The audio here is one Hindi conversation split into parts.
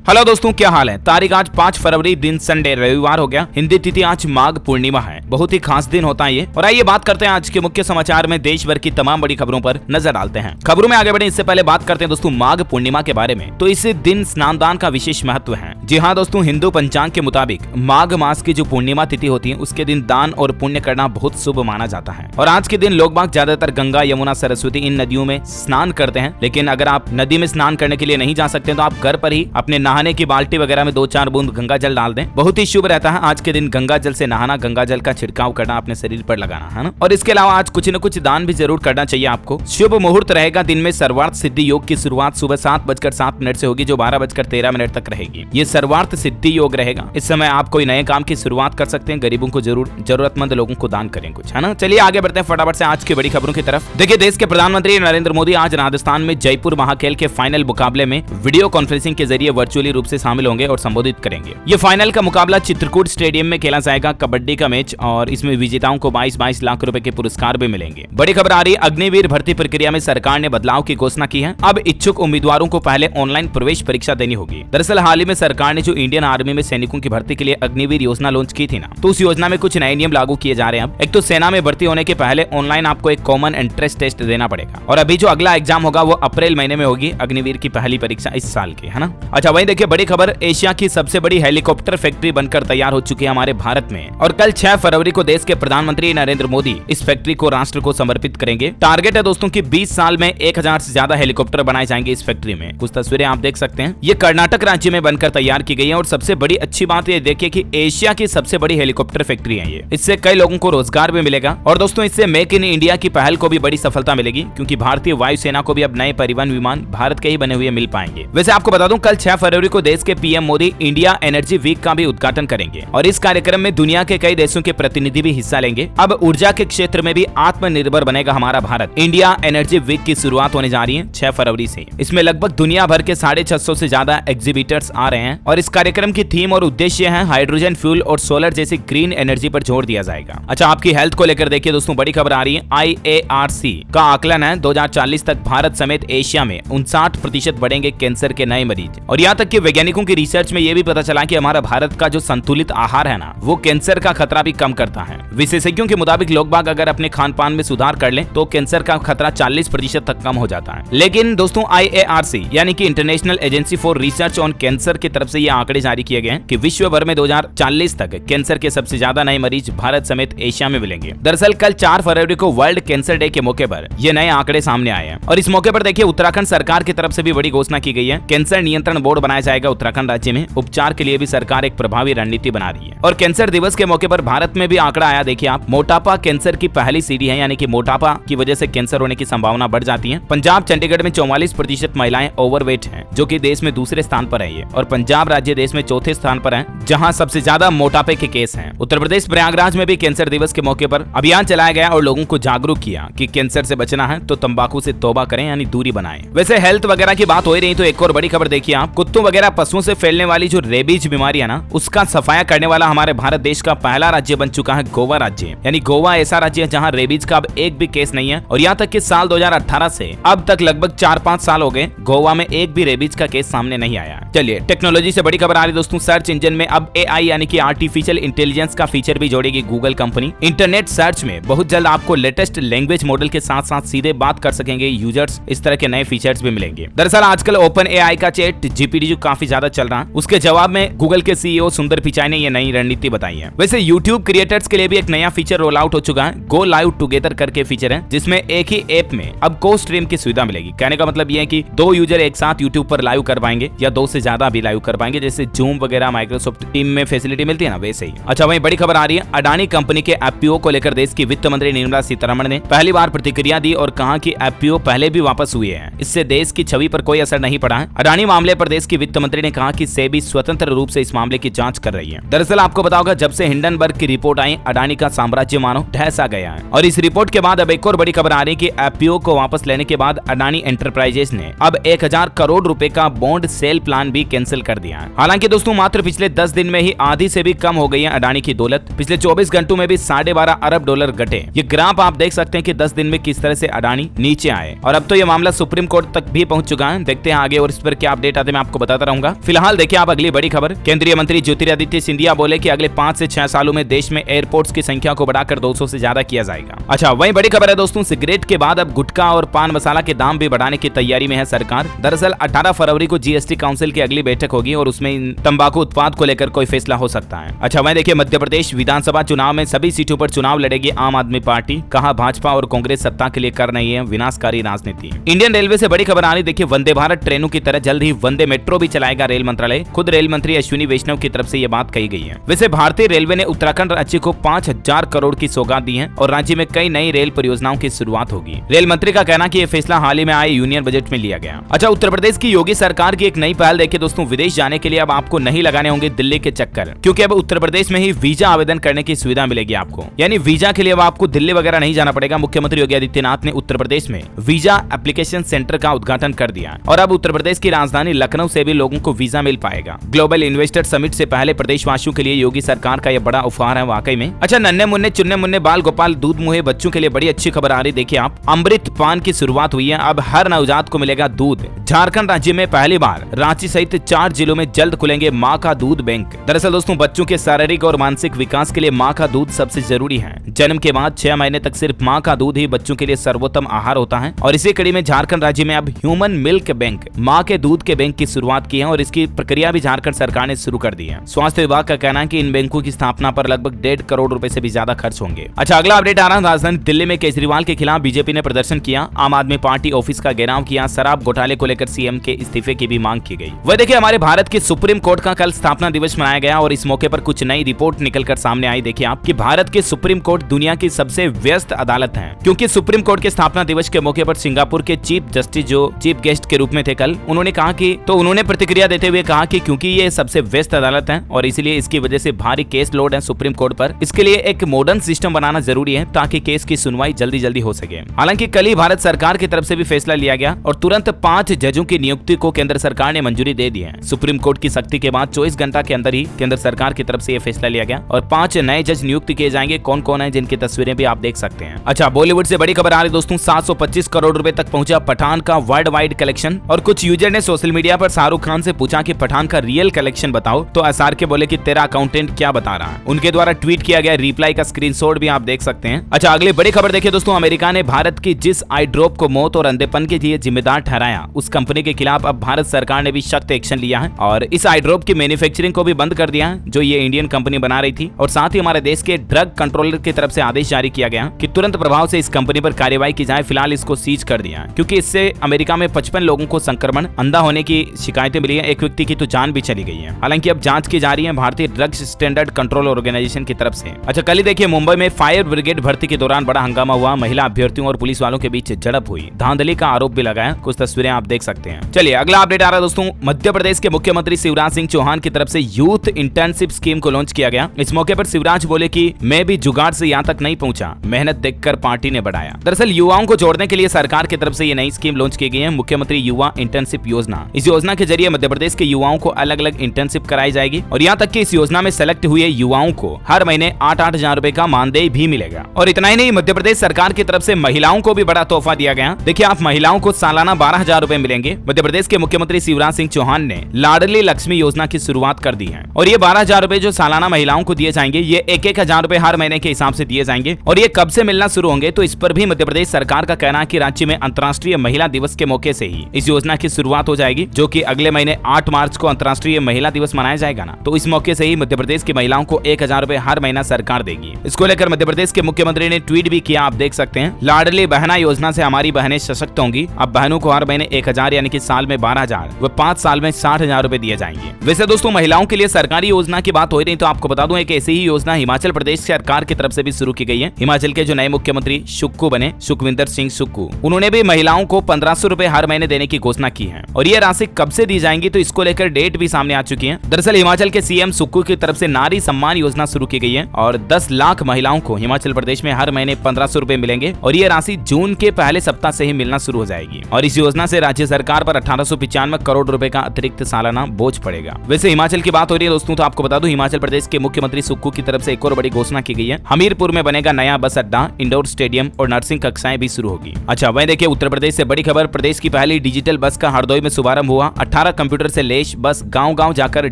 हेलो दोस्तों, क्या हाल है। तारीख आज 5 फरवरी, दिन संडे रविवार हो गया। हिंदी तिथि आज माघ पूर्णिमा है। बहुत ही खास दिन होता है ये। और आइए बात करते हैं आज के मुख्य समाचार में देश भर की तमाम बड़ी खबरों पर नजर डालते हैं। खबरों में आगे बढ़े इससे पहले बात करते हैं दोस्तों माघ पूर्णिमा के बारे में। तो इस दिन स्नान दान का विशेष महत्व है। जी हाँ दोस्तों, हिंदू पंचांग के मुताबिक माघ मास की जो पूर्णिमा तिथि होती है उसके दिन दान और पुण्य करना बहुत शुभ माना जाता है। और आज के दिन लोग बाग ज्यादातर गंगा, यमुना, सरस्वती इन नदियों में स्नान करते हैं। लेकिन अगर आप नदी में स्नान करने के लिए नहीं जा सकते तो आप घर पर ही अपने नहाने की बाल्टी वगैरह में 2-4 बूंद गंगा जल डाल दें। बहुत ही शुभ रहता है आज के दिन गंगा जल से नहाना, गंगा जल का छिड़काव करना, अपने शरीर पर लगाना, है ना। और इसके अलावा आज कुछ न कुछ दान भी जरूर करना चाहिए आपको। शुभ मुहूर्त रहेगा दिन में। सर्वार्थ सिद्धि योग की शुरुआत सुबह 7:07 से होगी जो 12:13 तक रहेगी। ये सर्वार्थ सिद्धि योग रहेगा। इस समय आप कोई नए काम की शुरुआत कर सकते हैं। गरीबों को जरूर, जरूरतमंद लोगों को दान करें कुछ, है ना। चलिए आगे बढ़ते हैं फटाफट से आज की बड़ी खबरों की तरफ। देखिए, देश के प्रधानमंत्री नरेंद्र मोदी आज राजस्थान में जयपुर महाखेल के फाइनल मुकाबले में वीडियो कॉन्फ्रेंसिंग के जरिए वर्चुअली रूप से शामिल होंगे और संबोधित करेंगे। ये फाइनल का मुकाबला चित्रकूट स्टेडियम में खेला जाएगा। कबड्डी का मैच और इसमें विजेताओं को 22-22 लाख रुपए के पुरस्कार भी मिलेंगे। बड़ी खबर आ रही है, अग्निवीर भर्ती प्रक्रिया में सरकार ने बदलाव की घोषणा की है। अब इच्छुक उम्मीदवारों को पहले ऑनलाइन प्रवेश परीक्षा देनी होगी। दरअसल हाल ही में सरकार ने जो इंडियन आर्मी में सैनिकों की भर्ती के लिए अग्निवीर योजना लॉन्च की थी ना, तो उस योजना में कुछ नए नियम लागू किए जा रहे हैं। अब एक तो सेना में भर्ती होने के पहले ऑनलाइन आपको एक कॉमन एंट्रेंस टेस्ट देना पड़ेगा। और अभी जो अगला एग्जाम होगा वो अप्रैल महीने में होगी। अग्निवीर की पहली परीक्षा इस साल की, है ना। अच्छा, वहीं देखिए बड़ी खबर, एशिया की सबसे बड़ी हेलीकॉप्टर फैक्ट्री बनकर तैयार हो चुकी है हमारे भारत में। और कल 6 फरवरी को देश के प्रधानमंत्री नरेंद्र मोदी इस फैक्ट्री को राष्ट्र को समर्पित करेंगे। टारगेट है दोस्तों कि 20 साल में 1000 से ज्यादा हेलीकॉप्टर बनाए जाएंगे इस फैक्ट्री में। कुछ तस्वीरें आप देख सकते हैं। ये कर्नाटक राज्य में बनकर तैयार की गई है। और सबसे बड़ी अच्छी बात ये देखिए कि एशिया की सबसे बड़ी हेलीकॉप्टर फैक्ट्री है ये। इससे कई लोगों को रोजगार भी मिलेगा। और दोस्तों इससे मेक इन इंडिया की पहल को भी बड़ी सफलता मिलेगी, क्योंकि भारतीय वायुसेना को भी अब नए परिवहन विमान भारत के ही बने हुए मिल पाएंगे। वैसे आपको बता दूं, कल 6 फरवरी को देश के PM Modi India energy week का भी उद्घाटन करेंगे। और इस कार्यक्रम में दुनिया के कई देशों के प्रतिनिधि भी हिस्सा लेंगे। अब ऊर्जा के क्षेत्र में भी आत्मनिर्भर बनेगा हमारा भारत। इंडिया एनर्जी वीक की शुरुआत होने जा रही है 6 फरवरी से। इसमें लगभग दुनिया भर के 650 से ज्यादा एग्जीबिटर्स आ रहे हैं। और इस कार्यक्रम की थीम और उद्देश्य है हाइड्रोजन फ्यूल और सोलर जैसी ग्रीन एनर्जी पर जोर दिया जाएगा। अच्छा, आपकी हेल्थ को लेकर देखिए दोस्तों बड़ी खबर आ रही है। IARC का आकलन है 2040 तक भारत समेत एशिया में 59% बढ़ेंगे कैंसर के नए मरीज। और यहाँ तक कि वैज्ञानिकों की रिसर्च में यह भी पता चला कि हमारा भारत का जो संतुलित आहार है ना, वो कैंसर का खतरा भी कम करता है। विशेषज्ञों के मुताबिक लोग बाग अगर अपने खान पान में सुधार कर लें तो कैंसर का खतरा 40% तक कम हो जाता है। लेकिन दोस्तों IARC यानी कि international agency for research on cancer की तरफ से ये आंकड़े जारी किए गए हैं कि विश्व भर में 2040 तक कैंसर के सबसे ज्यादा नए मरीज भारत समेत एशिया में मिलेंगे। दरअसल कल 4 फरवरी को वर्ल्ड कैंसर डे के मौके पर ये नए आंकड़े सामने आए हैं। और इस मौके पर देखिए उत्तराखंड सरकार की तरफ से भी बड़ी घोषणा की गई है। कैंसर नियंत्रण बोर्ड बनाया जाएगा उत्तराखंड राज्य में। उपचार के लिए भी सरकार एक प्रभावी रणनीति बना रही है। और कैंसर दिवस के मौके पर भारत में भी आंकड़ा आया, देखिए आप। मोटापा कैंसर की पहली सीढ़ी है, यानी कि मोटापा की वजह से कैंसर होने की संभावना बढ़ जाती है। पंजाब चंडीगढ़ में 44% महिलाएं ओवरवेट हैं, जो कि देश में दूसरे स्थान पर है ये। और पंजाब राज्य देश में चौथे स्थान पर है, जहां सबसे ज्यादा मोटापे के केस हैं। उत्तर प्रदेश प्रयागराज में भी कैंसर दिवस के मौके पर अभियान चलाया गया और लोगों को जागरूक किया कि कैंसर से बचना है तो तंबाकू से तौबा करें, यानी दूरी बनाएं। वैसे हेल्थ वगैरह की बात हो रही तो एक और बड़ी खबर देखिए आप। कुत्तों वगैरह पशुओं से फैलने वाली जो रेबीज बीमारी है ना, उसका सफाया करने वाला हमारे भारत देश का पहला राज्य बन चुका है गोवा राज्य। यानी गोवा ऐसा राज्य है जहां रेबीज का अब एक भी केस नहीं है। और यहाँ तक कि साल 2018 से अब तक लगभग 4-5 साल हो गए, गोवा में एक भी रेबीज का केस सामने नहीं आया। चलिए टेक्नोलॉजी से बड़ी खबर आ रही दोस्तों। सर्च इंजन में अब AI यानी कि आर्टिफिशियल इंटेलिजेंस का फीचर भी जोड़ेगी गूगल कंपनी। इंटरनेट सर्च में बहुत जल्द आपको लेटेस्ट लैंग्वेज मॉडल के साथ साथ सीधे बात कर सकेंगे यूजर्स। इस तरह के नए फीचर्स भी मिलेंगे। दरअसल आजकल ओपन AI का चैट GPT जो काफी ज्यादा चल रहा है, उसके जवाब में गूगल के CEO सुंदर पिचाई ने ये नई रणनीति बताई है। वैसे YouTube क्रिएटर्स के लिए भी एक नया फीचर रोल आउट हो चुका है। गो लाइव टुगेदर करके फीचर है, जिसमें एक ही ऐप में अब को स्ट्रीम की सुविधा मिलेगी। कहने का मतलब ये है कि 2 यूजर एक साथ YouTube पर लाइव कर पाएंगे या 2 से ज्यादा भी लाइव कर पाएंगे, जैसे जूम वगैरह माइक्रोसॉफ्ट टीम में फैसिलिटी मिलती है ना, वैसे ही। अच्छा, वहीं बड़ी खबर आ रही है। अडानी कंपनी के IPO को लेकर देश की वित्त मंत्री निर्मला सीतारमण ने पहली बार प्रतिक्रिया दी और कहा कि IPO पहले भी वापस हुए हैं, इससे देश की छवि पर कोई असर नहीं पड़ा है। अडानी मामले पर देश की वित्त मंत्री ने कहा कि सेबी स्वतंत्र रूप से इस मामले की जांच कर रही है। दरअसल आपको बताओगे, जब से हिंडनबर्ग की रिपोर्ट आई, अडानी का साम्राज्य मानो ढह सा गया है। और इस रिपोर्ट के बाद अब एक और बड़ी खबर आ रही है कि IPO को वापस लेने के बाद अडानी एंटरप्राइजेस ने अब 1000 करोड़ रुपए का बॉन्ड सेल प्लान भी कैंसिल कर दिया। दिया है। हालांकि दोस्तों मात्र पिछले 10 दिन में ही आधी से भी कम हो गई है अडानी की दौलत। पिछले 24 घंटों में भी 12.5 अरब डॉलर घटे। ये ग्राफ आप देख सकते हैं कि 10 दिन में किस तरह से अडानी नीचे आए और अब तो ये मामला सुप्रीम कोर्ट तक भी पहुंच चुका है। देखते हैं आगे और इस पर क्या अपडेट आते मैं आपको बताता रहूंगा। फिलहाल देखिए आप अगली बड़ी खबर। केंद्रीय मंत्री ज्योतिरादित्य सिंधिया बोले कि अगले 5 से 6 सालों में देश में एयरपोर्ट्स की संख्या को बढ़ाकर 200 से ज्यादा किया जाएगा। अच्छा, वही बड़ी खबर है दोस्तों, सिगरेट के बाद अब गुटखा और पान मसाला के दाम भी बढ़ाने की तैयारी में है सरकार। दरअसल 18 फरवरी को जीएसटी काउंसिल की अगली बैठक होगी और उसमें तंबाकू उत्पाद को लेकर कोई फैसला हो सकता है। अच्छा, वहीं देखिए मध्य प्रदेश विधानसभा चुनाव में सभी सीटों पर चुनाव लड़ेगी आम आदमी पार्टी। कहा भाजपा और कांग्रेस सत्ता के लिए कर रही है विनाशकारी राजनीति। इंडियन रेलवे से बड़ी खबर आ रही, देखिए वंदे भारत ट्रेनों की तरह जल्द ही वंदे मेट्रो भी चलाएगा रेल मंत्रालय। खुद रेल मंत्री अश्विनी वैष्णव की तरफ से यह बात कही गई है। वैसे भारतीय रेलवे ने उत्तराखंड राज्य को 5000 करोड़ की सौगात दी है और राज्य में कई नई रेल परियोजनाओं की शुरुआत होगी। रेल मंत्री का कहना कि यह फैसला हाल ही में आए यूनियन बजट में लिया गया। अच्छा, उत्तर प्रदेश की योगी सरकार की एक नई पहल देखिए दोस्तों, विदेश जाने के लिए अब आपको नहीं लगाने होंगे दिल्ली के चक्कर, क्योंकि अब उत्तर प्रदेश में ही वीजा आवेदन करने की सुविधा मिलेगी आपको। यानी वीजा के लिए अब आपको दिल्ली वगैरह नहीं जाना पड़ेगा। मुख्यमंत्री योगी आदित्यनाथ ने उत्तर प्रदेश में वीजा एप्लीकेशन सेंटर का उद्घाटन कर दिया और अब उत्तर प्रदेश की राजधानी लखनऊ से भी लोगों को वीजा मिल पाएगा। ग्लोबल इन्वेस्टर समिट से पहले प्रदेशवासियों के लिए योगी सरकार का यह बड़ा उपहार है वाकई में। अच्छा, नन्हे मुन्ने चुन्ने मुन्ने बाल गोपाल दूध मुहे बच्चों के लिए बड़ी अच्छी खबर आ रही, देखिए आप, अमृत पान की शुरुआत हुई है। अब हर नवजात को मिलेगा दूध। झारखंड राज्य में पहली बार रांची सहित 4 जिलों में जल्द खुलेंगे माँ का दूध बैंक। दरअसल दोस्तों बच्चों के शारीरिक और मानसिक विकास के लिए माँ का दूध सबसे जरूरी है। जन्म के बाद 6 महीने तक सिर्फ माँ का दूध ही बच्चों के लिए सर्वोत्तम आहार होता है और इसी कड़ी में झारखंड राज्य में अब ह्यूमन मिल्क बैंक, माँ के दूध के बैंक की शुरुआत की है और इसकी प्रक्रिया भी झारखंड सरकार ने शुरू कर दी है। स्वास्थ्य विभाग का कहना है कि इन बैंकों की स्थापना पर लगभग 1.5 करोड़ रुपए से भी ज्यादा खर्च होंगे। अच्छा, अगला अपडेट आ रहा है, राजधानी दिल्ली में केजरीवाल के खिलाफ बीजेपी ने प्रदर्शन किया। आम आदमी पार्टी ऑफिस का घेराव किया। शराब घोटाले को लेकर सीएम के इस्तीफे की भी मांग की गई। वह देखिए हमारे भारत के सुप्रीम कोर्ट का कल स्थापना दिवस मनाया गया और इस मौके पर कुछ नई रिपोर्ट निकलकर सामने आई। देखिए आप कि भारत के सुप्रीम कोर्ट दुनिया की सबसे व्यस्त अदालत है, क्योंकि सुप्रीम कोर्ट के स्थापना दिवस के मौके पर सिंगापुर के चीफ जस्टिस जो चीफ गेस्ट के रूप में थे कल, उन्होंने कहा कि उन्होंने प्रतिक्रिया देते हुए कहा कि क्योंकि ये सबसे व्यस्त अदालत है और इसलिए इसकी वजह से भारी केस लोड है सुप्रीम कोर्ट पर, इसके लिए एक मॉडर्न सिस्टम बनाना जरूरी है ताकि केस की सुनवाई जल्दी जल्दी हो सके। हालांकि कल ही भारत सरकार की तरफ से भी फैसला लिया गया और तुरंत 5 जजों की नियुक्ति को केंद्र सरकार ने मंजूरी दे दी है। सुप्रीम कोर्ट की सख्ती के बाद 24 घंटा के अंदर ही केंद्र सरकार की तरफ से यह फैसला लिया गया और 5 नए जज नियुक्त किए जाएंगे। कौन कौन है जिनकी तस्वीरें भी आप देख सकते हैं। अच्छा, बॉलीवुड से बड़ी खबर आ रही दोस्तों, 725 करोड़ रुपए तक पहुंचा पठान का वर्ल्ड वाइड कलेक्शन और कुछ यूजर ने सोशल मीडिया पर शाहरुख खान से पूछा कि पठान का रियल कलेक्शन बताओ, तो SRK बोले कि तेरा अकाउंटेंट क्या बता रहा है। उनके द्वारा ट्वीट किया गया रिप्लाई का स्क्रीनशॉट भी आप देख सकते हैं। अच्छा, अगली बड़ी खबर देखिए दोस्तों, अमेरिका ने भारत की जिस आई ड्रॉप को मौत और अंधेपन के लिए जिम्मेदार ठहराया, उस कंपनी के खिलाफ अब भारत सरकार ने भी सख्त एक्शन लिया है और इस आई ड्रॉप की मैन्युफैक्चरिंग को भी बंद कर दिया है जो ये इंडियन कंपनी बना रही थी और साथ ही हमारे देश के ड्रग कंट्रोलर की तरफ से आदेश जारी किया गया कि तुरंत प्रभाव से इस कंपनी पर कार्रवाई की जाए। फिलहाल इसको सीज कर दिया है क्योंकि इससे अमेरिका में 55 लोगों को संक्रमण अंधा होने की शिकायतें मिली है। एक व्यक्ति की तो जान भी चली गई है। हालांकि अब जांच की जा रही है भारतीय ड्रग्स स्टैंडर्ड कंट्रोल ऑर्गेनाइजेशन की तरफ से। अच्छा, कल ही देखिए मुंबई में फायर ब्रिगेड भर्ती के दौरान बड़ा हंगामा हुआ। महिला अभ्यर्थियों और पुलिस वालों के बीच झड़प हुई, धांधली का आरोप भी लगाया। कुछ तस्वीरें आप देख सकते हैं। चलिए अगला अपडेट आ रहा है दोस्तों, मध्य प्रदेश के मुख्यमंत्री शिवराज सिंह चौहान की तरफ से यूथ इंटर्नशिप स्कीम को लॉन्च किया गया। इस मौके पर शिवराज बोले कि मैं भी जुगाड़ से यहाँ तक नहीं पहुंचा, मेहनत देखकर पार्टी ने बढ़ाया। दरअसल युवाओं को जोड़ने के लिए सरकार की तरफ से ये नई स्कीम लॉन्च की गई है, मुख्यमंत्री युवा इंटर्नशिप योजना। इस योजना के जरिए मध्य प्रदेश के युवाओं को अलग अलग इंटर्नशिप कराई जाएगी और यहाँ तक कि इस योजना में सेलेक्ट हुए युवाओं को हर महीने 8-8 हजार रुपए का मानदेय भी मिलेगा। और इतना ही नहीं, मध्य प्रदेश सरकार की तरफ से महिलाओं को भी बड़ा तोहफा दिया गया। देखिए आप, महिलाओं को सालाना 12,000 रुपए मिलेंगे। मध्य प्रदेश के मुख्यमंत्री शिवराज सिंह चौहान ने लाडली लक्ष्मी योजना की शुरुआत कर दी है और ये 12,000 रुपए जो सालाना महिलाओं को दिए जाएंगे, ये 1-1 हजार रुपए हर महीने के हिसाब से दिए जाएंगे। और ये कब से मिलना शुरू होंगे, तो इस पर भी मध्य प्रदेश सरकार का कहना है कि राज्य में अंतर्राष्ट्रीय महिला दिवस के मौके से ही इस योजना की शुरुआत हो जाएगी, जो कि अगले महीने 8 मार्च को अंतर्राष्ट्रीय महिला दिवस मनाया जाएगा ना, तो इस मौके से ही मध्य प्रदेश की महिलाओं को 1,000 रुपए हर महीना सरकार देगी। इसको लेकर मध्य प्रदेश के मुख्यमंत्री ने ट्वीट भी किया, आप देख सकते हैं। लाडली बहना योजना से हमारी बहनें सशक्त होंगी। अब बहनों को हर महीने 1,000 यानी कि साल में 12,000 व 5 साल में 60,000 रुपए दिए जाएंगे। वैसे दोस्तों, महिलाओं के लिए सरकारी योजना की बात हो रही तो आपको बता दूं एक ऐसी ही योजना हिमाचल प्रदेश सरकार की तरफ से भी शुरू की गई है। हिमाचल के जो नए मुख्यमंत्री सुक्खू बने, सुखविंदर सिंह सुक्खू, उन्होंने भी महिलाओं को 1,500 रुपए हर महीने देने की घोषणा की है और ये राशि कब से दी जाएंगी, तो इसको लेकर डेट भी सामने आ चुकी है। दरअसल हिमाचल के सीएम सुक्खू की तरफ से नारी सम्मान योजना शुरू की गई है और 10 लाख महिलाओं को हिमाचल प्रदेश में हर महीने 1,500 रुपए मिलेंगे और ये राशि जून के पहले सप्ताह से ही मिलना शुरू हो जाएगी। और इस योजना से राज्य सरकार पर 1895 करोड़ रुपए का अतिरिक्त सालाना सालाना बोझ पड़ेगा। वैसे हिमाचल की बात हो रही है दोस्तों, तो आपको बता दूं हिमाचल प्रदेश के मुख्यमंत्री सुक्खू की तरफ से एक और बड़ी घोषणा की गई है। हमीरपुर में बनेगा नया बस अड्डा, इंडोर स्टेडियम और नर्सिंग कक्षाएं भी शुरू होगी। अच्छा वहीं देखिए उत्तर प्रदेश से बड़ी खबर, प्रदेश की पहली डिजिटल बस का हरदोई में शुभारंभ हुआ। 18 कंप्यूटर से लैस बस गांव-गांव जाकर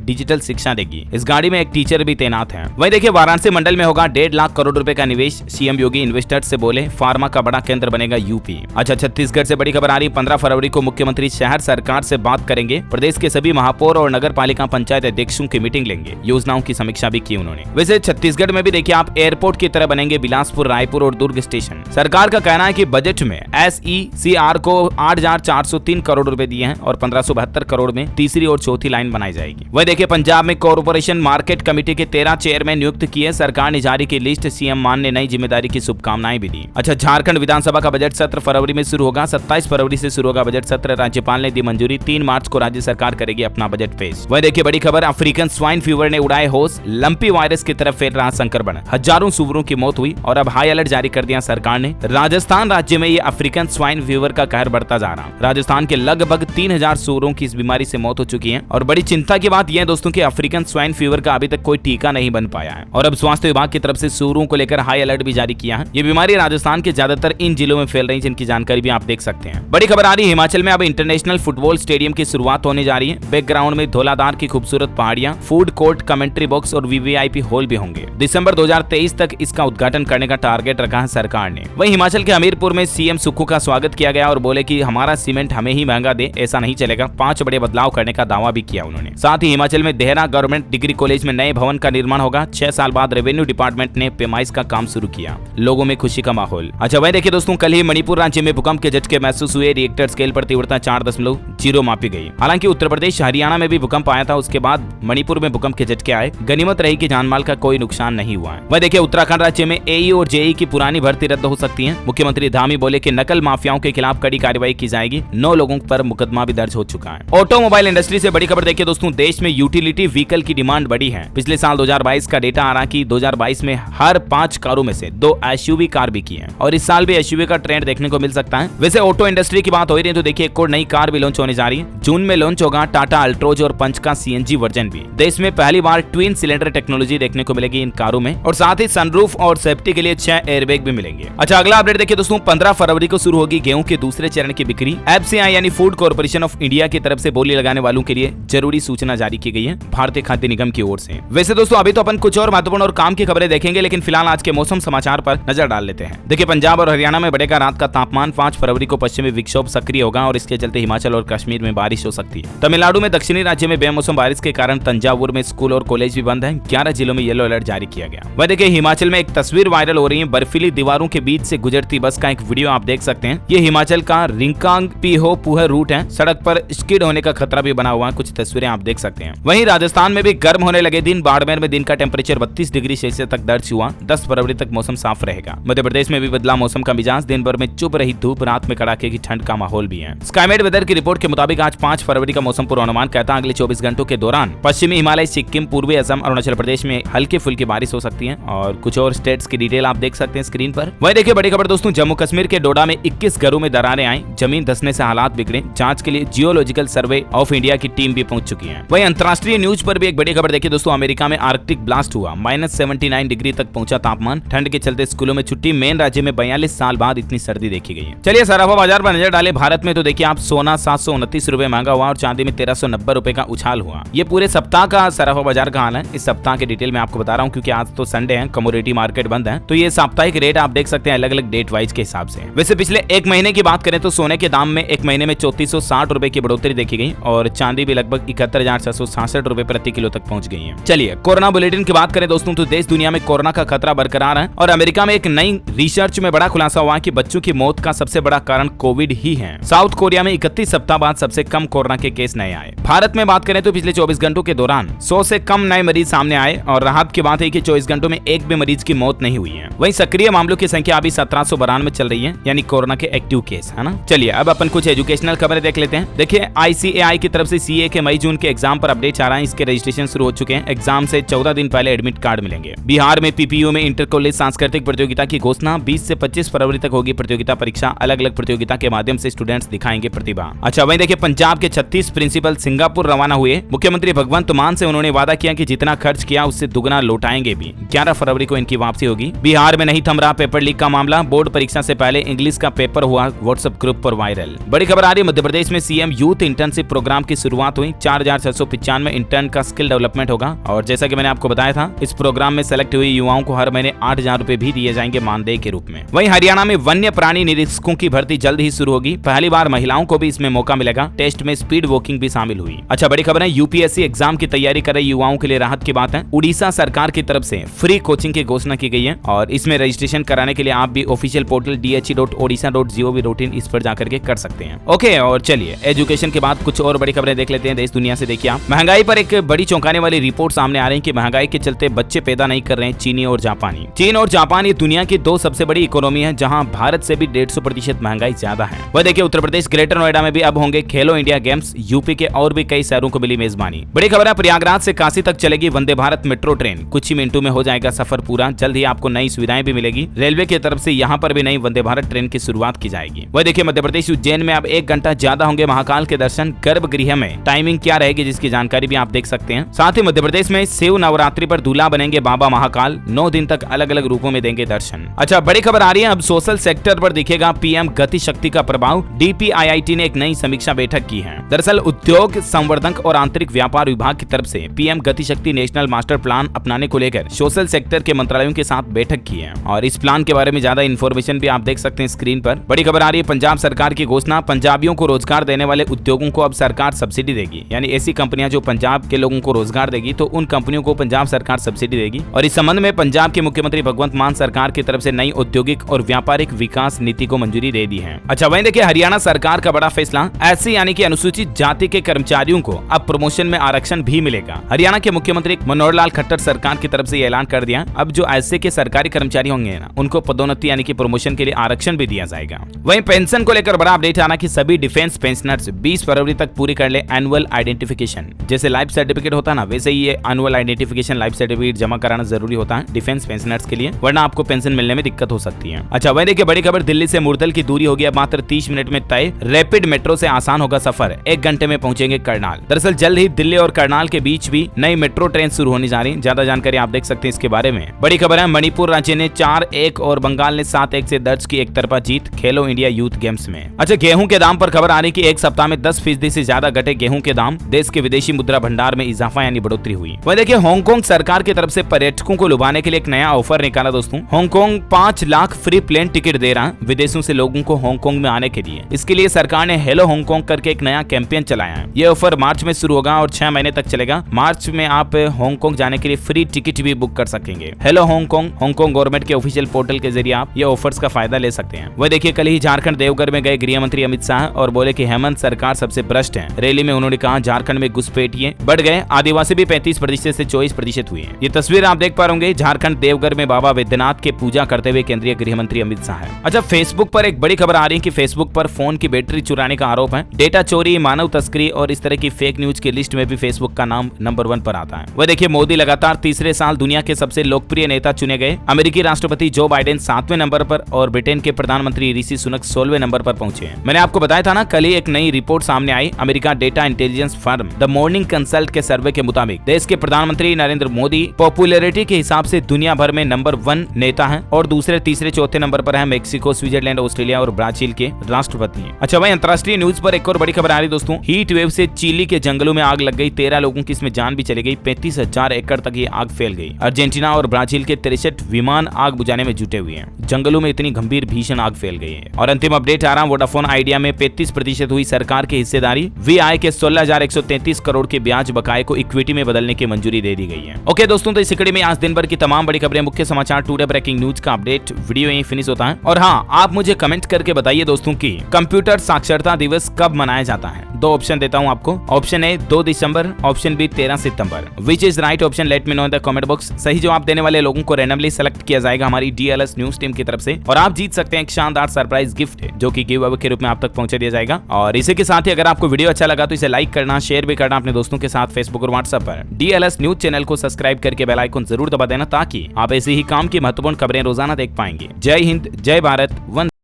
डिजिटल शिक्षा देगी। इस गाड़ी में एक टीचर भी तैनात है। वहीं देखिए वाराणसी मंडल में होगा 1.5 लाख करोड़ रुपए का निवेश। सीएम योगी इन्वेस्टर्स से बोले फार्मा का बड़ा केंद्र बनेगा यूपी। अच्छा छत्तीसगढ़ से बड़ी खबर आ रही, 15 फरवरी को मुख्यमंत्री शहर सरकार से बात करेंगे। प्रदेश के सभी महापौर और नगर पालिका पंचायत अध्यक्षों की मीटिंग लेंगे। योजनाओं की समीक्षा भी की उन्होंने। वैसे छत्तीसगढ़ में भी देखिए आप एयरपोर्ट की तरह बनेंगे बिलासपुर, रायपुर और दुर्ग स्टेशन। सरकार का कहना है कि बजट में SECR को 8,403 करोड़ रुपए दिए हैं और 1572 करोड़ में तीसरी और चौथी लाइन बनाई जाएगी। वही देखिए पंजाब में कॉर्पोरेशन मार्केट कमेटी के 13 चेयरमैन नियुक्त किए। सरकार ने जारी की लिस्ट। सीएम मान ने नई जिम्मेदारी की शुभकामनाएं भी दी। अच्छा झारखंड विधानसभा का बजट सत्र फरवरी में शुरू होगा। 27 फरवरी से शुरू होगा बजट सत्र। राज्यपाल ने दी मंजूरी। 3 मार्च को राज्य सरकार करेगी अपना बजट पेश। वही देखिए बड़ी खबर, अफ्रीकन स्वाइन फीवर ने उड़ाए होश। लंपी वायरस की तरफ फैल रहा संक्रमण। हजारों सूअरों की मौत हुई और अब हाई अलर्ट जारी कर दिया सरकार ने। राजस्थान राज्य में ये अफ्रीकन स्वाइन फीवर का कहर बढ़ता जा रहा। राजस्थान के लगभग 3000 सूअरों की इस बीमारी से मौत हो चुकी है और बड़ी चिंता की बात यह है दोस्तों कि अफ्रीकन स्वाइन फीवर का अभी तक कोई टीका नहीं बन पाया है और अब स्वास्थ्य विभाग की तरफ से सूअरों को लेकर हाई अलर्ट भी जारी किया है। ये बीमारी राजस्थान के ज्यादातर इन जिलों में फैल रही है, जिनकी जानकारी भी आप देख सकते हैं। बड़ी खबर आ रही है, हिमाचल में अब इंटरनेशनल फुटबॉल स्टेडियम की शुरुआत होने जा रही है। बैकग्राउंड में धौलाधार की खूबसूरत पहाड़ियां, फूड कोर्ट, कमेंट्री बॉक्स और VVIP हॉल भी होंगे। दिसंबर 2023 तक इसका उद्घाटन करने का टारगेट रखा है सरकार ने। वहीं हिमाचल के हमीरपुर में सीएम सुक्खू का स्वागत किया गया और बोले कि हमारा सीमेंट हमें ही महंगा दे, ऐसा नहीं चलेगा। 5 बड़े बदलाव करने का दावा भी किया उन्होंने। साथ ही हिमाचल में देहरा गवर्नमेंट डिग्री कॉलेज में नए भवन का निर्माण होगा। 6 साल बाद रेवेन्यू डिपार्टमेंट ने पेमाइश का काम शुरू किया। लोगों में खुशी का माहौल। अच्छा वही देखिए दोस्तों, कल ही मणिपुर राज्य में भूकंप के झटके महसूस हुए। रिएक्टर स्केल पर तीव्रता 4.0 मापी गई। हालांकि उत्तर प्रदेश, हरियाणा में भी भूकंप आया था, उसके बाद मणिपुर में भूकंप के झटके आए। गनीमत रही कि जानमाल का कोई नुकसान नहीं हुआ है। वह देखिए उत्तराखंड राज्य में AE और JE की पुरानी भर्ती रद्द हो सकती है। मुख्यमंत्री धामी बोले कि नकल माफियाओं के खिलाफ कड़ी कार्रवाई की जाएगी। 9 लोगों पर मुकदमा भी दर्ज हो चुका है। ऑटोमोबाइल इंडस्ट्री से बड़ी खबर देखिए दोस्तों, देश में यूटिलिटी व्हीकल की डिमांड बढ़ी है। पिछले साल 2022 का डेटा आ रहा कि 2022 में हर 5 कारों में से 2 SUV कार बिकी है और इस साल भी SUV का ट्रेंड देखने को मिल सकता है। वैसे ऑटो इंडस्ट्री की बात हो रही है तो देखिए एक और नई कार भी लॉन्च होने जा रही है। जून में लॉन्च होगा टाटा अल्ट्रोज और पंच का CNG वर्जन भी। देश में पहली बार ट्विन सिलेंडर टेक्नोलॉजी देखने को मिलेगी इन कारों में और साथ ही सनरूफ और सेफ्टी के लिए 6 एयरबैग भी मिलेंगे। अच्छा अगला अपडेट देखिए दोस्तों, 15 फरवरी को शुरू होगी गेहूं के दूसरे चरण की बिक्री। FCI यानी फूड कॉर्पोरेशन ऑफ इंडिया की तरफ से बोली लगाने वालों के लिए जरूरी सूचना जारी की गई है भारतीय खाद्य निगम की ओर से। वैसे दोस्तों अभी तो अपन कुछ और महत्वपूर्ण और काम की खबरें देखेंगे, लेकिन फिलहाल आज के मौसम समाचार पर नजर डाल लेते हैं। देखिए पंजाब और हरियाणा में बढ़ेगा रात का तापमान। 5 फरवरी को पश्चिमी विक्षोभ सक्रिय होगा और इसके चलते हिमाचल और कश्मीर में बारिश हो सकती है। तमिलनाडु में दक्षिणी राज्य में बेमौसम बारिश के कारण तंजावुर में स्कूल और कॉलेज भी बंद है। 11 जिलों में येलो अलर्ट जारी किया गया। वह देखिए हिमाचल में एक तस्वीर वायरल हो रही है। बर्फीली दीवारों के बीच से गुजरती बस का एक वीडियो आप देख सकते हैं। ये हिमाचल का रिंकांग पीहो पुहर रूट है। सड़क पर स्किड होने का खतरा भी बना हुआ है। कुछ तस्वीरें आप देख सकते हैं। वहीं राजस्थान में भी गर्म होने लगे दिन। बाड़मेर में दिन का टेम्परेचर 32 डिग्री सेल्सियस तक दर्ज हुआ। 10 फरवरी तक मौसम साफ रहेगा। मध्य प्रदेश में भी बदला मौसम का मिजाज। दिन भर में चुप रही धूप, रात में कड़ाके की ठंड का माहौल भी है। स्काईमेट वेदर की रिपोर्ट के मुताबिक आज 5 फरवरी का मौसम पूर्वानुमान कहता है अगले 24 घंटों के दौरान पश्चिमी हिमालय, सिक्किम, पूर्वी असम, अरुणाचल प्रदेश में हल्की फुल्की बारिश हो सकती है और कुछ और स्टेट्स की डिटेल आप देख सकते हैं स्क्रीन पर। वही देखिए बड़ी खबर दोस्तों, जम्मू कश्मीर के डोडा में 21 घरों में दरारें आई। जमीन धंसने से हालात बिगड़े। जांच के लिए जियोलॉजिकल सर्वे ऑफ इंडिया की टीम भी पहुंच चुकी है। वहीं अंतर्राष्ट्रीय न्यूज पर भी एक बड़ी खबर देखिए दोस्तों, अमेरिका में आर्कटिक ब्लास्ट हुआ। -79 डिग्री तक पहुंचा तापमान। ठंड के चलते स्कूलों में छुट्टी। मेन राज्य में 42 साल बाद इतनी सर्दी देखी गई है। चलिए सराफा बाजार पर नजर डाले। भारत में तो देखिए आप सोना 729 रुपए महंगा हुआ और चांदी में 1390 रुपए का उछाल हुआ। ये पूरे सप्ताह का सराफा बाजार का हाल है। इस सप्ताह के डिटेल में आपको बता रहा हूँ क्योंकि आज तो संडे है, कमोडिटी मार्केट बंद है, तो ये साप्ताहिक रेट आप देख सकते हैं अलग अलग डेट वाइज के हिसाब से। वैसे पिछले एक महीने की बात करें तो सोने के दाम में एक महीने में 3460 रुपए की बढ़ोतरी देखी गई और चांदी भी लगभग 71,666 रुपए प्रति किलो तक पहुंच गई है। चलिए कोरोना बुलेटिन की बात करें दोस्तों, तो देश दुनिया में कोरोना का खतरा बरकरार है और अमेरिका में एक नई रिसर्च में बड़ा खुलासा हुआ कि बच्चों की मौत का सबसे बड़ा कारण कोविड ही है। साउथ कोरिया में 31 सप्ताह बाद सबसे कम कोरोना के केस नए आए। भारत में बात करें तो पिछले 24 घंटों के दौरान 100 से कम नए मरीज सामने आए और राहत की बात है कि 24 घंटों में एक भी मरीज की मौत नहीं हुई है। वहीं सक्रिय मामलों की संख्या अभी 1792 चल रही है, यानी कोरोना के एक्टिव केस है ना। चलिए अब अपन कुछ एजुकेशनल खबरें देख लेते हैं। देखिए ICAI की तरफ से CA के मई जून के एग्जाम पर अपडेट आ रहा है। इसके रजिस्ट्रेशन शुरू हो चुके हैं। एग्जाम से 14 दिन पहले एडमिट कार्ड मिलेंगे। बिहार में PPU में इंटर कॉलेज सांस्कृतिक प्रतियोगिता की घोषणा। 20 से 25 फरवरी तक होगी प्रतियोगिता परीक्षा। अलग अलग प्रतियोगिता के माध्यम से स्टूडेंट्स दिखाएंगे प्रतिभा। अच्छा वहीं देखिए पंजाब के 36 प्रिंसिपल सिंगापुर रवाना हुए। मुख्यमंत्री भगवंत मान से उन्होंने वादा किया कि जितना खर्च किया उससे दुगना लौटाएंगे भी। 11 फरवरी को इनकी वापसी होगी। बिहार में नहीं थम रहा पेपर लीक का मामला। बोर्ड परीक्षा से पहले इंग्लिश का पेपर हुआ व्हाट्सएप ग्रुप पर वायरल। बड़ी खबर आ रही है, मध्य प्रदेश में सीएम यूथ इंटर्नशिप प्रोग्राम की शुरुआत हुई। 4695 इंटर्न का स्किल डेवलपमेंट होगा और जैसा कि मैंने आपको बताया था, इस प्रोग्राम में सेलेक्ट हुए युवाओं को हर महीने 8000 रुपए भी दिए जाएंगे मानदेय के रूप में। वहीं हरियाणा में वन्य प्राणी निरीक्षकों की भर्ती जल्द ही शुरू होगी। पहली बार महिलाओं को भी इसमें मौका मिलेगा। टेस्ट में स्पीड वॉकिंग भी शामिल हुई। अच्छा, बड़ी खबर है, यूपीएससी एग्जाम की तैयारी कर रहे युवाओं के लिए राहत की बात है। उड़ीसा सरकार की तरफ से फ्री कोचिंग की घोषणा की गई है और इसमें रजिस्ट्रेशन कराने के लिए आप भी ऑफिशियल पोर्टल dhe.odisha.gov.in इस पर जाकर के कर सकते हैं। ओके, और चलिए एजुकेशन के बाद कुछ और बड़ी खबरें देख लेते हैं देश दुनिया से। देखिए आप, महंगाई पर एक बड़ी चौंकाने वाली रिपोर्ट सामने आ रही है कि महंगाई के चलते बच्चे पैदा नहीं कर रहे हैं चीनी और जापानी। चीन और जापान ये दुनिया की 2 सबसे बड़ी इकोनॉमी है, जहां भारत से भी 150% महंगाई ज्यादा है। वह देखिए, उत्तर प्रदेश ग्रेटर नोएडा में भी अब होंगे खेलो इंडिया गेम्स। यूपी के और भी कई शहरों को मिली मेजबानी। बड़ी खबर है, प्रयागराज से काशी तक चलेगी वंदे भारत मेट्रो ट्रेन। कुछ ही मिनटों में हो जाएगा सफर पूरा। जल्द ही आपको नई सुविधाएं भी मिलेगी। रेलवे की तरफ से यहाँ पर भी नई वंदे भारत ट्रेन की शुरुआत की जाएगी। वह देखिए, मध्य प्रदेश उज्जैन में अब 1 घंटा ज्यादा होंगे महाकाल के दर्शन। गर्भगृह में टाइमिंग क्या रहेगी जिसकी जानकारी भी आप देख सकते हैं। साथ ही मध्य प्रदेश में शिव नवरात्रि पर दूल्हा बनेंगे बाबा महाकाल। 9 दिन तक अलग अलग रूपों में देंगे दर्शन। अच्छा, बड़ी खबर आ रही है, अब सोशल सेक्टर पर दिखेगा पीएम गति शक्ति का प्रभाव। डीपीआईआईटी ने एक नई समीक्षा बैठक की है। दरअसल उद्योग संवर्धन और आंतरिक व्यापार विभाग की तरफ से पीएम गति शक्ति नेशनल मास्टर प्लान अपनाने को लेकर सोशल सेक्टर के मंत्रालयों के साथ बैठक की है और इस प्लान के बारे में ज्यादा इन्फॉर्मेशन भी आप देख सकते हैं स्क्रीन पर। बड़ी खबर आ रही है, पंजाब सरकार की घोषणा। पंजाबियों को रोजगार देने वाले उद्योगों को अब सरकार सब्सिडी देगी। यानी ऐसी कंपनियां जो पंजाब के लोगों को रोजगार देगी तो उन कंपनियों को पंजाब सरकार सब्सिडी देगी। और इस संबंध में पंजाब के मुख्यमंत्री भगवंत मान सरकार की तरफ से नई औद्योगिक और व्यापारिक विकास नीति को मंजूरी दे दी है। अच्छा, वहीं देखिए हरियाणा सरकार का बड़ा फैसला। एससी यानी कि अनुसूचित जाति के कर्मचारियों को अब प्रमोशन में आरक्षण भी मिलेगा। हरियाणा के मुख्यमंत्री मनोहर लाल खट्टर सरकार की तरफ से ये ऐलान कर दिया, अब जो एससी के सरकारी कर्मचारी होंगे ना, उनको पदोन्नति यानी कि प्रमोशन के लिए आरक्षण भी दिया जाएगा। वहीं पेंशन को लेकर बड़ा अपडेट आना कि सभी डिफेंस पेंशनर्स 20 फरवरी तक पूरी कर ले एनुअल आइडेंटिफिकेशन। जैसे लाइफ सर्टिफिकेट होता है ना, वैसे ही ये एनुअल आइडेंटिफिकेशन लाइफ सर्टिफिकेट जमा कराना जरूरी होता है डिफेंस पेंशनर्स के लिए, वरना आपको पेंशन मिलने में दिक्कत हो सकती है। अच्छा, वहीं देखिए बड़ी खबर, दिल्ली से मुरदल की दूरी होगी अब मात्र 30 मिनट में तय। रैपिड मेट्रो से आसान होगा सफर। 1 घंटे में पहुंचेंगे करनाल। दरअसल जल्द ही दिल्ली और करनाल के बीच भी नई मेट्रो ट्रेन शुरू होने जा रही। ज्यादा जानकारी आप देख सकते हैं इसके बारे में। बड़ी खबर है, मणिपुर राज्य ने 4-1 और बंगाल ने 7-1 से दर्ज की एकतरफा जीत खेलो इंडिया यूथ गेम्स में। अच्छा, गेहूं के दाम पर खबर आ रही कि एक सप्ताह में 10% से ज्यादा घटे गेहूं के दाम। देश के विदेशी मुद्रा भंडार में इजाफा यानी बढ़ोतरी हुई। वह देखिए, हांगकांग सरकार की तरफ से पर्यटकों को लुभाने के लिए एक नया ऑफर निकाला दोस्तों। Hong Kong 5 lakh free plane ticket दे रहा है विदेशों से लोगों को हांगकांग में आने के लिए। इसके लिए सरकार ने हेलो हांगकांग करके एक नया कैंपेन चलाया है। ये ऑफर मार्च में शुरू होगा और 6 महीने तक चलेगा। मार्च में आप हांगकांग जाने के लिए फ्री टिकट भी बुक कर सकेंगे। हेलो हांगकांग गवर्नमेंट के ऑफिशियल पोर्टल के जरिए आप ये ऑफर्स का फायदा ले सकते हैं। वह देखिए, कल ही झारखंड देवघर में गए गृह मंत्री अमित शाह और बोले कि हेमंत सरकार सबसे भ्रष्ट है। रैली में उन्होंने कहा झारखंड में घुसपैठिए बढ़ गए, आदिवासी भी 35% से 24% हुए। ये तस्वीर आप देख पा रहे झारखंड देवघर में बाबा वैद्यनाथ के पूजा करते हुए केंद्रीय गृह मंत्री अमित शाह है। अच्छा, फेसबुक पर एक बड़ी खबर आ रही है कि फेसबुक पर फोन की बैटरी चुराने का आरोप है। डेटा चोरी, मानव तस्करी और इस तरह की फेक न्यूज की लिस्ट में भी फेसबुक का नाम नंबर 1 पर आता है। वह देखिए, मोदी लगातार तीसरे साल दुनिया के सबसे लोकप्रिय नेता चुने गए। अमेरिकी राष्ट्रपति जो बाइडेन 7वें नंबर पर और ब्रिटेन के प्रधानमंत्री ऋषि सुनक 16वें नंबर पर पहुंचे हैं। मैंने आपको बताया था ना, कल ही एक नई रिपोर्ट सामने आई। America data intelligence firm the Morning Consult के सर्वे के मुताबिक देश के प्रधानमंत्री नरेंद्र मोदी पॉपुलैरिटी के हिसाब से दुनिया भर में नंबर 1 नेता है और दूसरे, तीसरे, चौथे नंबर पर है मैक्सिको, स्विट्जरलैंड, ऑस्ट्रेलिया और ब्राजील के राष्ट्रपति। अच्छा, वहीं अंतर्राष्ट्रीय न्यूज पर एक और बड़ी खबर आ रही दोस्तों। हीट वेव से चिली के जंगलों में आग लग गई। 13 लोगों की इसमें जान भी चली गई। 35,000 एकड़ तक ये आग फैल गई। अर्जेंटीना और ब्राजील के 63 विमान आग बुझाने में जुटे हुए हैं। जंगलों में इतनी गंभीर भीषण आग फैल गई है। और अंतिम अपडेट आ रहा, वोडाफोन आइडिया में 35% हुई सरकार की हिस्सेदारी। वीआई के 16,133 करोड़ के ब्याज बकाये को इक्विटी में बदलने की मंजूरी दे दी गई है। ओके दोस्तों, तो इस कड़ी में आज दिन भर की तमाम बड़ी खबरें, मुख्य समाचार, टुडे ब्रेकिंग न्यूज का अपडेट वीडियो यहीं फिनिश होता है। और हाँ, आप मुझे कमेंट करके बताइए दोस्तों की कंप्यूटर साक्षरता दिवस कब मनाया जाता है। 2 ऑप्शन देता हूं आपको। ऑप्शन ए 2 दिसंबर, ऑप्शन बी 13 सितंबर। Which is right option, let me know in the comment box. सही जवाब देने वाले लोगों को रैंडमली सेलेक्ट किया जाएगा हमारी DLS न्यूज टीम की तरफ से और आप जीत सकते हैं एक शानदार सरप्राइज गिफ्ट जो कि गिव अवे के रूप में आप तक पहुंचा दिया जाएगा। और इसी के साथ ही अगर आपको वीडियो अच्छा लगा तो इसे लाइक करना, शेयर भी करना अपने दोस्तों के साथ फेसबुक और व्हाट्सएप पर। DLS न्यूज चैनल को सब्सक्राइब करके बेल आइकन जरूर दबा देना ताकि आप ऐसी ही काम की महत्वपूर्ण खबरें रोजाना देख पाएंगे। जय हिंद, जय भारत, वंदे